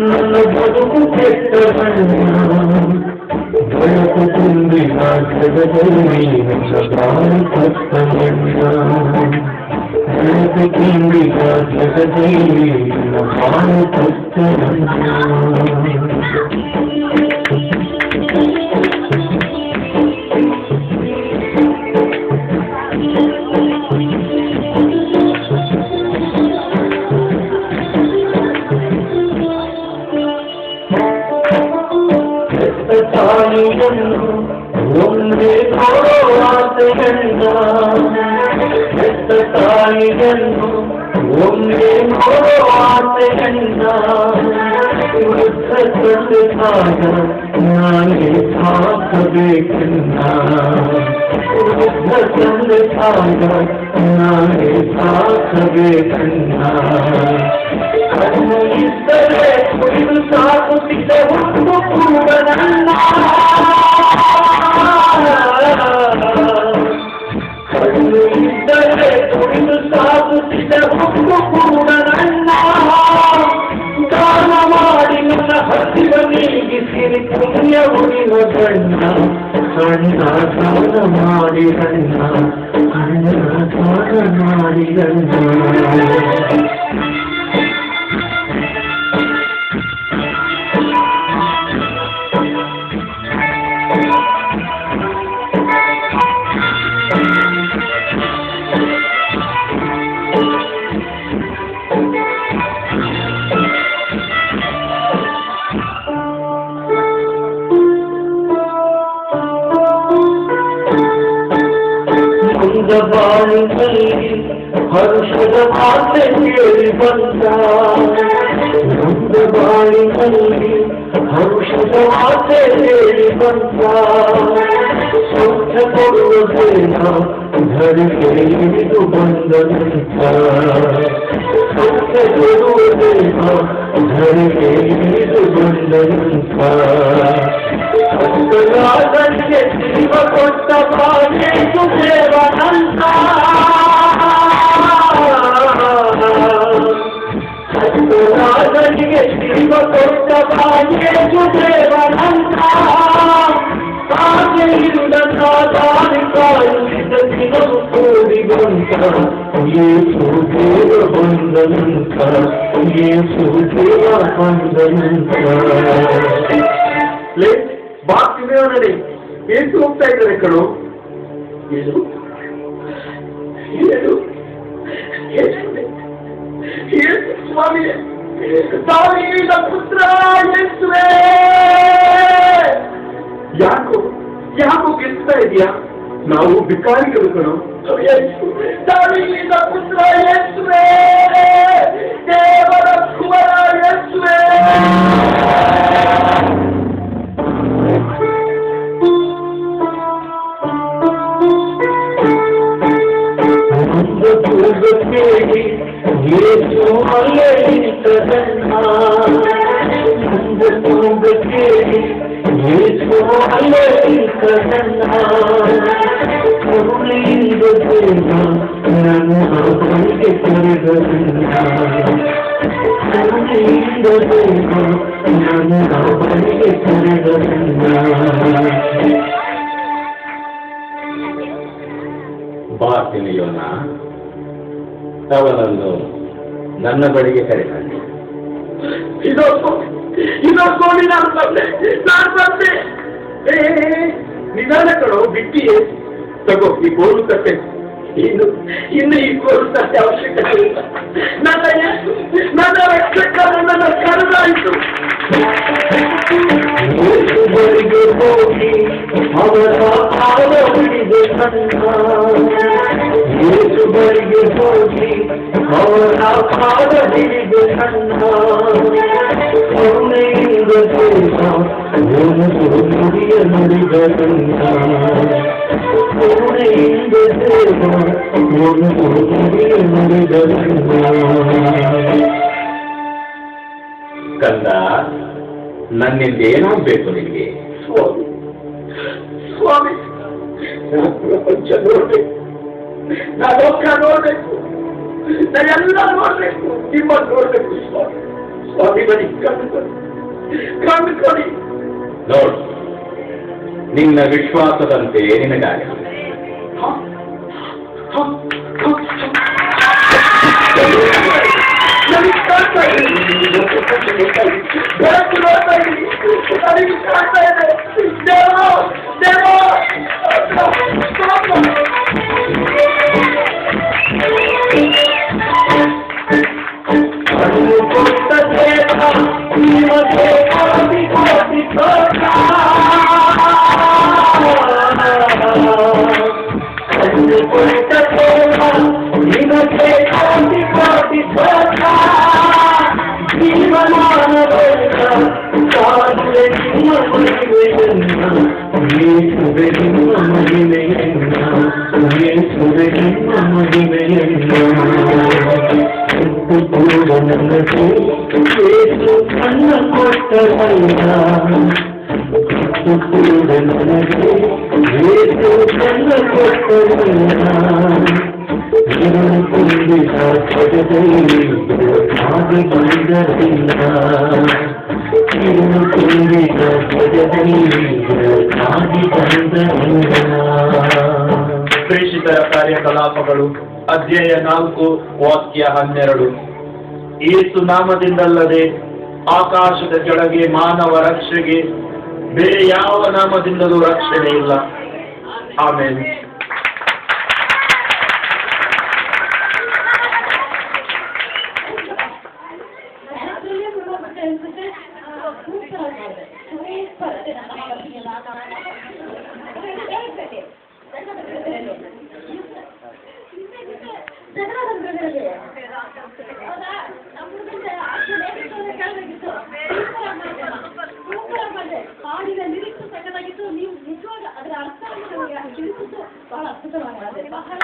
ನನ್ನ ಬದುಕು ಕೆಟ್ಟದನ್ನ ಬೆಳಕುతుంది ನಾಟಕದಲ್ಲಿ ನನ್ನ ಬಾಳು ಕಷ್ಟವನ್ನ ಬೆಳಕುతుంది ನಾಟಕದಲ್ಲಿ ನನ್ನ ಬಾಳು ಕಷ್ಟವನ್ನ ಒಮ್ಮೆ ಕೊಡೋ ಆಸೆಗಂಡ ಹೆತ್ತ ತಾಯಿಯನ್ನು ಒಮ್ಮೆ ಕೊಡೋ ಆಸೆಗಂಡ ವೃದ್ಧ ತಂದೆಯಾಗ ನಾನೇ ಸಾಕಬೇಕಂದ ವೃದ್ಧ ತಂದೆಯಾಗ ನಾನೇ ಸಾಕಬೇಕಂದ ಕಣ್ಣು ಇದ್ದರೆ ಕುಡಿದು ಸಾಕುತ್ತಿದ್ದ ಹುಟ್ಟು ಕೂಡ ನನ್ನ ಕಣ್ಣು ಇದ್ದರೆ ಕುಡಿದು ಸಾಕುತ್ತಿದ್ದ ಹುಟ್ಟು ಕೂಡ ನನ್ನ ದಾನ ಮಾಡಿ ನನ್ನ ಹಸಿವ ನೀಗಿಸಿರಿ ಪುಣ್ಯ ಉಳಿವ ಗಣ್ಣ ಕಣ್ಣ ದಾನ ಮಾಡಿ ಗಣ್ಣ ಕಣ್ಣ ದಾನ ಮಾಡಿ ಗಣ್ಣ ಬಾಳಿನಲ್ಲಿ ಹರ್ಷದ ಮಾತೆ ಕೇಳಿ ಬಂದ ನೊಂದ ಬಾಳಿನಲ್ಲಿ ಹರ್ಷದ ಮಾತೆ ಕೇಳಿ ಬಂದ ಸೌಖ್ಯ ಕೊಡುವ ದೇಹ ಧರಿಗೆ ಹಿಡಿದು ಬಂದಂತ ಸೌಖ್ಯ ಕೊಡುವ ದೇಹ ಧರಿಗೆ ಹಿಡಿದು ಬಂದಂತ ರಾಜನಿಗೆ ಜೀವ ಕೊಟ್ಟ ಭಾಗ್ಯೇಶು ದೇವನಂತ ರಾಜನಿಗೆ ಜೀವ ಕೊಟ್ಟ ಭಾಗ್ಯೇಶು ದೇವನಂತ ಹಾಗೆಯಿಂದ ದಾರಿ ಕಾಯುತ್ತಿದ್ದ ದಿನವು ಕೂಡಿ ಬಂತ ಯೇಸು ದೇವ ಬಂದನಂತ ಯೇಸು ದೇವ ಬಂದನಂತ ಬಾಕ್ತಿದೇವನಲ್ಲಿ ಏಸು ಹೋಗ್ತಾ ಇದ್ದಾರೆ ಕಣು ಏನು ಏನು ಏಸು ಸ್ವಾಮಿ ದಾವೀದ ಪುತ್ರ ಯೇಸುವೇ ಯಾಕೋ ಗೆಲ್ತಾ ಇದೆಯಾ ನಾವು ಭಿಕಾರಿಗಳು ಕಣು ದಾವೀದ ಪುತ್ರ ಯೇಸುವೇ ದೇವರ ಕುವರ ಯೇಸುವೇ ಕೇಳಿ ಯೇಸು ಅಲೆಯಿತದನ್ನ ಕೇಳಿ ಯೇಸು ಅಲೆಯಿತದನ್ನ ಕರುಣೆಯಿಂದ ದೇವ ನನ್ನ ಬಳಿಗೆ ಕರೆದದನ್ನ ಕರುಣೆಯಿಂದ ದೇವ ನನ್ನ ಬಳಿಗೆ ಕರೆದದನ್ನ ಬಾ ತಿಳಿಯೋಣ ಅವನನ್ನು ನನ್ನ ಬಳಿಗೆ ಕರೆದಾನೆ. ಇದೊಂದು ನಾನು ಬಂದೆ ನಿಧಾನ ಕಣೋ ಬಿಟ್ಟಿಯೇ ತಗೋ ಈ ಗೋಲು ಕಟ್ಟೆ ಇನ್ನು ಈ ಗೋಲು ಕಟ್ಟೆ ಅವಶ್ಯಕತೆ ಇಲ್ಲ ನನ್ನ ರಕ್ಷಕ ನನ್ನನ್ನು ಕರೆದಾಯಿತು ಬಳಿಗೆ ಹೋಗಿ ಅವರ ಪಾದ ಹಿಡಿದು ಯೇಸು ಬಳಿಗೆ ಹೋಗಿ ಅವರ ಪಾದ ಹಿಡಿದು ಕರುಣೆಯಿಂದ ದೇವ ಒಂದು ನುಡಿಯ ನುಡಿದ ಕರುಣೆಯಿಂದ ದೇವ ಒಂದು ನುಡಿಯ ನುಡಿದ ಕಂದ ನನ್ನಿಂದ ಏನಾಗಬೇಕು ನಿನಗೆ? ಸ್ವಾಮಿ ಸ್ವಾಮಿ, ನಾನು ಪ್ರಪಂಚ ನೋಡ್ಬೇಕು, ನಾನು ಲೋಕ ನೋಡ್ಬೇಕು, ನಾನೆಲ್ಲ ನೋಡ್ಬೇಕು, ನಿಮ್ಮನ್ನು ನೋಡ್ಬೇಕು ಸ್ವಾಮಿ. ಸ್ವಾಮಿ ನನಗೆ ಕಣ್ಣು ಕೊಡಿ. ನೋಡು, ನಿನ್ನ ವಿಶ್ವಾಸದಂತೆ ನಿನಗಾಗಲಿ. ನನಗೆ ಕಾಣ್ತಾ ಇದೆ, ಬೆಳಕು ನೋಡ್ತಾ ಇದ್ದೀನಿ, ನನಗೆ ಕಾಣ್ತಾ ಇದೆ. ದೇವ ದೇವ ಪ್ರೇಷಿತರ ಕಾರ್ಯಕಲಾಪಗಳು ಅಧ್ಯಾಯ 4 ವಾಕ್ಯ 12. ಯೇಸು ನಾಮದಿಂದಲ್ಲದೆ ಆಕಾಶದ ಕೆಳಗೆ ಮಾನವ ರಕ್ಷೆಗೆ ಬೇರೆ ಯಾವ ನಾಮದಿಂದಲೂ ರಕ್ಷಣೆ ಇಲ್ಲ. ಆಮೇಲೆ ಹಾಡಿನ ಲಿರಿಕ್ಸ್ ಸಕಲಾಗಿತ್ತು. ನೀವು ನಿಜವಾಗ ಅದರ ಅರ್ಥ ತಿಳಿಸಿದ್ದು ಬಹಳ ಅದ್ಭುತವಾಗಿದೆ. ಬಹಳ